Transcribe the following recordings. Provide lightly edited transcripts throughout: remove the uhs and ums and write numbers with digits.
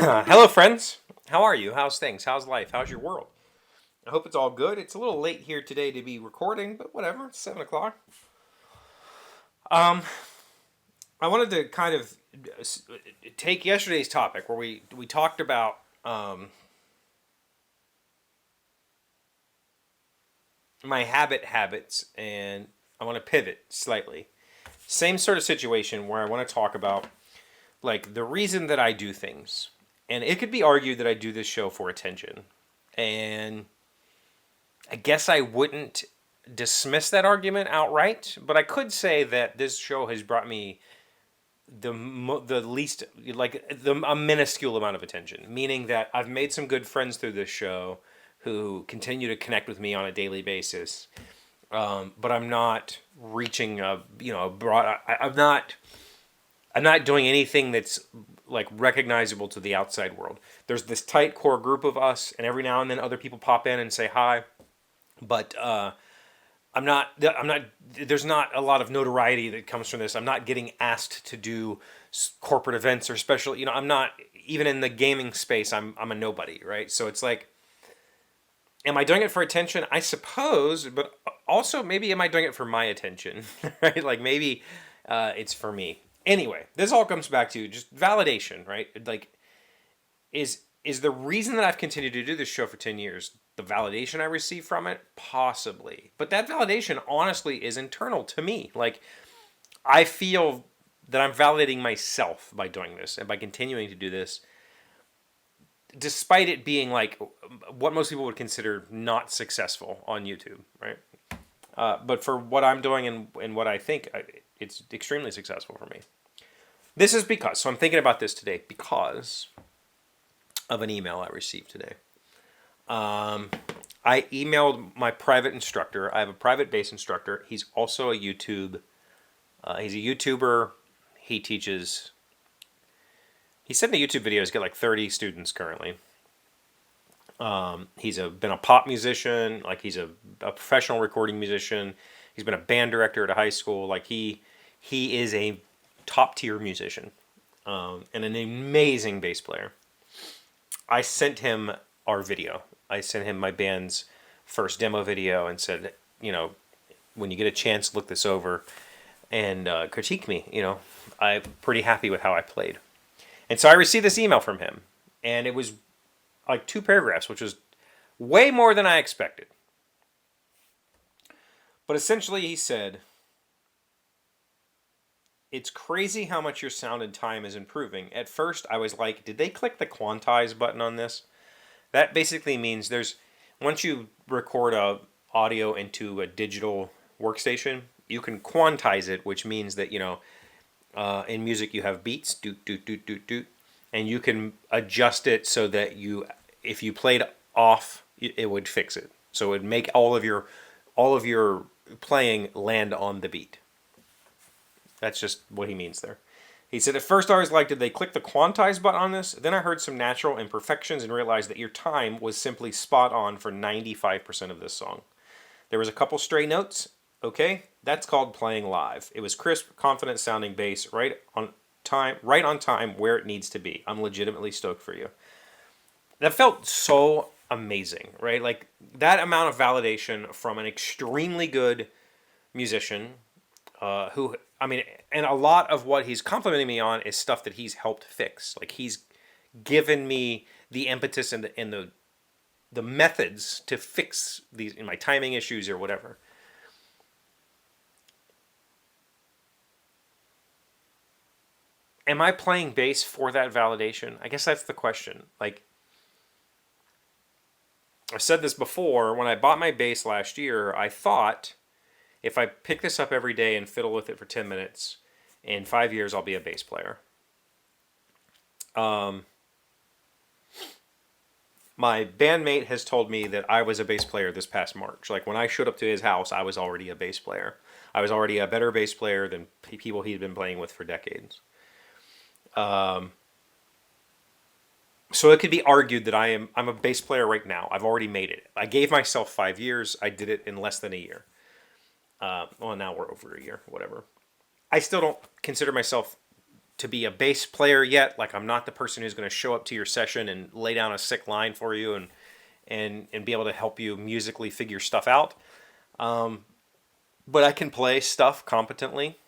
Hello, friends. How are you? How's things? How's life? How's your world? I hope it's all good. It's a little late here today to be recording, but whatever. It's 7 o'clock. Um, I wanted to kind of take yesterday's topic where we talked about my habits, and I want to pivot slightly. Same sort of situation where I want to talk about like the reason that I do things, and it could be argued that I do this show for attention, and I guess I wouldn't dismiss that argument outright, but I could say that this show has brought me the least a minuscule amount of attention, meaning that I've made some good friends through this show who continue to connect with me on a daily basis. But I'm not reaching a broad. I'm not doing anything that's like recognizable to the outside world. There's this tight core group of us, and every now and then other people pop in and say hi. But I'm not. There's not a lot of notoriety that comes from this. I'm not getting asked to do corporate events or special. I'm not even in the gaming space. I'm a nobody, right? So it's like, am I doing it for attention? I suppose, but also maybe am I doing it for my attention, right? Like maybe it's for me. Anyway, this all comes back to just validation, right? Like, is the reason that I've continued to do this show for 10 years the validation I receive from it? Possibly. But that validation, honestly, is internal to me. Like, I feel that I'm validating myself by doing this and by continuing to do this, despite it being like what most people would consider not successful on YouTube, right? But for what I'm doing and what I think, it's extremely successful for me. This is because, so I'm thinking about this today because of an email I received today. I emailed my private instructor. I have a private bass instructor. He's also a YouTube. He's a YouTuber. He teaches. He sent me YouTube videos. He's got like 30 students currently. He's been a pop musician. Like he's a professional recording musician. He's been a band director at a high school. Like he is a top tier musician, and an amazing bass player. I sent him our video. I sent him my band's first demo video and said, when you get a chance, look this over and critique me. I'm pretty happy with how I played. And so I received this email from him, and it was like 2 paragraphs, which was way more than I expected. But essentially he said, it's crazy how much your sound and time is improving. At first I was like, did they click the quantize button on this? That basically means once you record audio into a digital workstation, you can quantize it, which means that, in music you have beats, doot, doot, doot, doot, doot, and you can adjust it so that if you played off, it would fix it. So it would make all of your playing land on the beat. That's just what he means there. He said, at first I was like, did they click the quantize button on this? Then I heard some natural imperfections and realized that your time was simply spot on for 95% of this song. There was a couple stray notes. Okay, that's called playing live. It was crisp, confident sounding bass, right on time where it needs to be. I'm legitimately stoked for you. That felt so amazing, right? Like that amount of validation from an extremely good musician and a lot of what he's complimenting me on is stuff that he's helped fix. Like he's given me the impetus and the methods to fix these in my timing issues or whatever. Am I playing bass for that validation? I guess that's the question. Like, I've said this before, when I bought my bass last year, I thought if I pick this up every day and fiddle with it for 10 minutes, in 5 years I'll be a bass player. My bandmate has told me that I was a bass player this past March. Like when I showed up to his house, I was already a bass player. I was already a better bass player than people he'd been playing with for decades. So it could be argued that I'm a bass player right now. I've already made it. I gave myself 5 years. I did it in less than a year. Well, now we're over a year, whatever. I still don't consider myself to be a bass player yet. Like, I'm not the person who's going to show up to your session and lay down a sick line for you and be able to help you musically figure stuff out. But I can play stuff competently.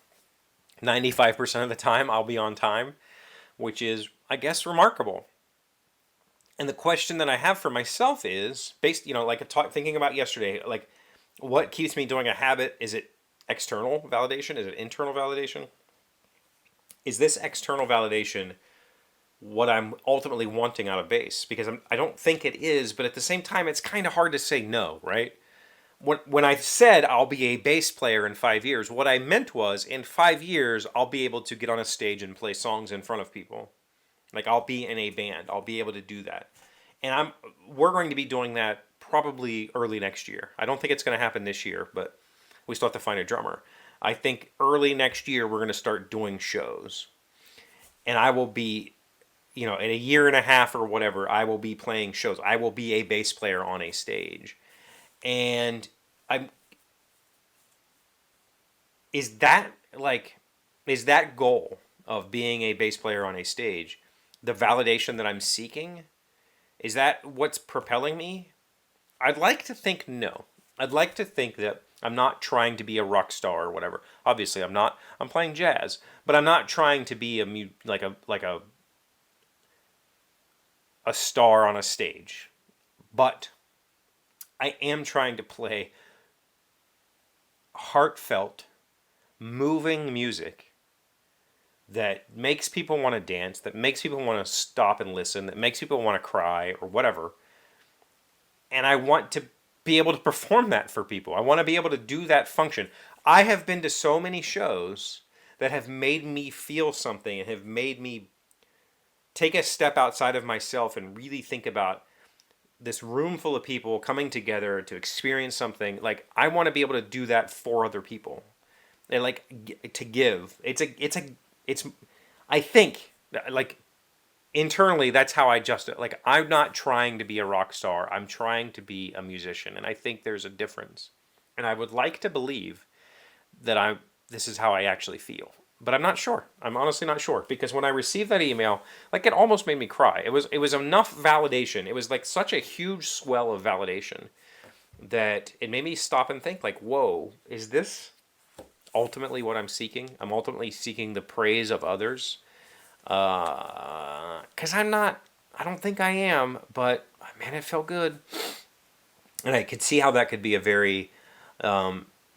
95% of the time, I'll be on time, which is, I guess, remarkable. And the question that I have for myself is, based, like thinking about yesterday, like, what keeps me doing a habit? Is it external validation? Is it internal validation? Is this external validation what I'm ultimately wanting out of bass? Because I don't think it is, but at the same time, it's kind of hard to say no, right? When I said I'll be a bass player in 5 years, what I meant was in 5 years, I'll be able to get on a stage and play songs in front of people. Like, I'll be in a band. I'll be able to do that. And we're going to be doing that probably early next year. I don't think it's going to happen this year, but we still have to find a drummer. I think early next year, we're going to start doing shows. And I will be, in a year and a half or whatever, I will be playing shows. I will be a bass player on a stage. And is that goal of being a bass player on a stage the validation that I'm seeking? Is that what's propelling me? I'd like to think no. I'd like to think that I'm not trying to be a rock star or whatever. Obviously, I'm not. I'm playing jazz, but I'm not trying to be a star on a stage. But I am trying to play heartfelt, moving music that makes people want to dance, that makes people want to stop and listen, that makes people want to cry or whatever. And I want to be able to perform that for people. I want to be able to do that function. I have been to so many shows that have made me feel something and have made me take a step outside of myself and really think about this room full of people coming together to experience something. Like, I want to be able to do that for other people. And like, to give. I think, like, internally, that's how I just, like, I'm not trying to be a rock star. I'm trying to be a musician. And I think there's a difference. And I would like to believe that this is how I actually feel. But I'm not sure. I'm honestly not sure. Because when I received that email, like, it almost made me cry. It was enough validation. It was like such a huge swell of validation that it made me stop and think, like, whoa, is this ultimately what I'm seeking? I'm ultimately seeking the praise of others. Because I don't think I am, but man, it felt good. And I could see how that could be a very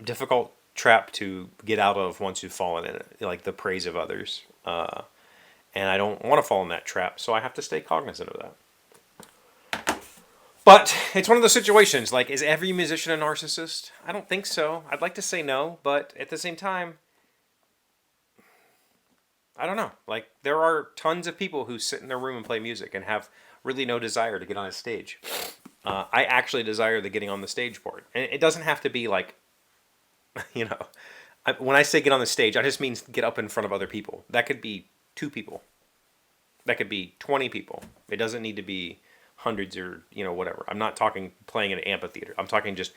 difficult trap to get out of once you've fallen in it, like the praise of others. And I don't want to fall in that trap, so I have to stay cognizant of that. But it's one of those situations, like, is every musician a narcissist? I don't think so. I'd like to say no, but at the same time, I don't know. Like, there are tons of people who sit in their room and play music and have really no desire to get on a stage. I actually desire the getting on the stage part. And it doesn't have to be like, when I say get on the stage, I just mean get up in front of other people. That could be 2 people. That could be 20 people. It doesn't need to be hundreds or, whatever. I'm not talking playing in an amphitheater. I'm talking just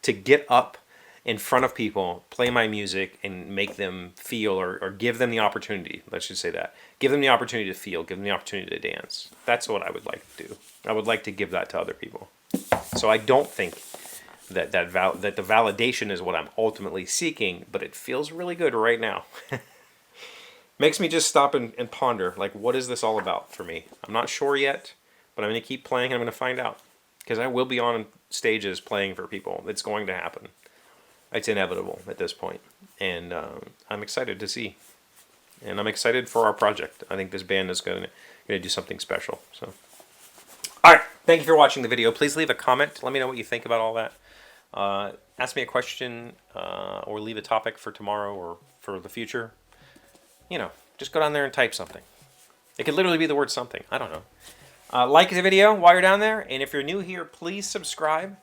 to get up in front of people, play my music, and make them feel or give them the opportunity. Let's just say that. Give them the opportunity to feel. Give them the opportunity to dance. That's what I would like to do. I would like to give that to other people. So I don't think that the validation is what I'm ultimately seeking, but it feels really good right now. Makes me just stop and ponder, like, what is this all about for me? I'm not sure yet, but I'm going to keep playing and I'm going to find out. Because I will be on stages playing for people. It's going to happen. It's inevitable at this point. And I'm excited to see. And I'm excited for our project. I think this band is going to do something special. So, all right. Thank you for watching the video. Please leave a comment. Let me know what you think about all that. Ask me a question or leave a topic for tomorrow or for the future. Just go down there and type something. It could literally be the word something. I don't know. Like the video while you're down there. And if you're new here, please subscribe.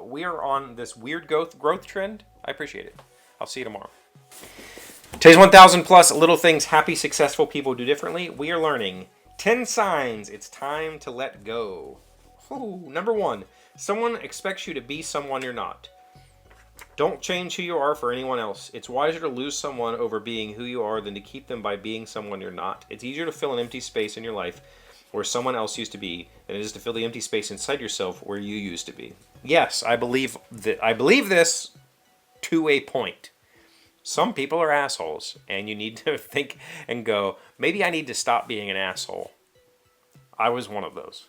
We are on this weird growth trend. I appreciate it. I'll see you tomorrow. Today's 1,000 plus little things happy, successful people do differently. We are learning 10 signs it's time to let go. Ooh, number 1, someone expects you to be someone you're not. Don't change who you are for anyone else. It's wiser to lose someone over being who you are than to keep them by being someone you're not. It's easier to fill an empty space in your life where someone else used to be than it is to fill the empty space inside yourself where you used to be. Yes, I believe that. I believe this to a point. Some people are assholes, and you need to think and go, maybe I need to stop being an asshole. I was one of those.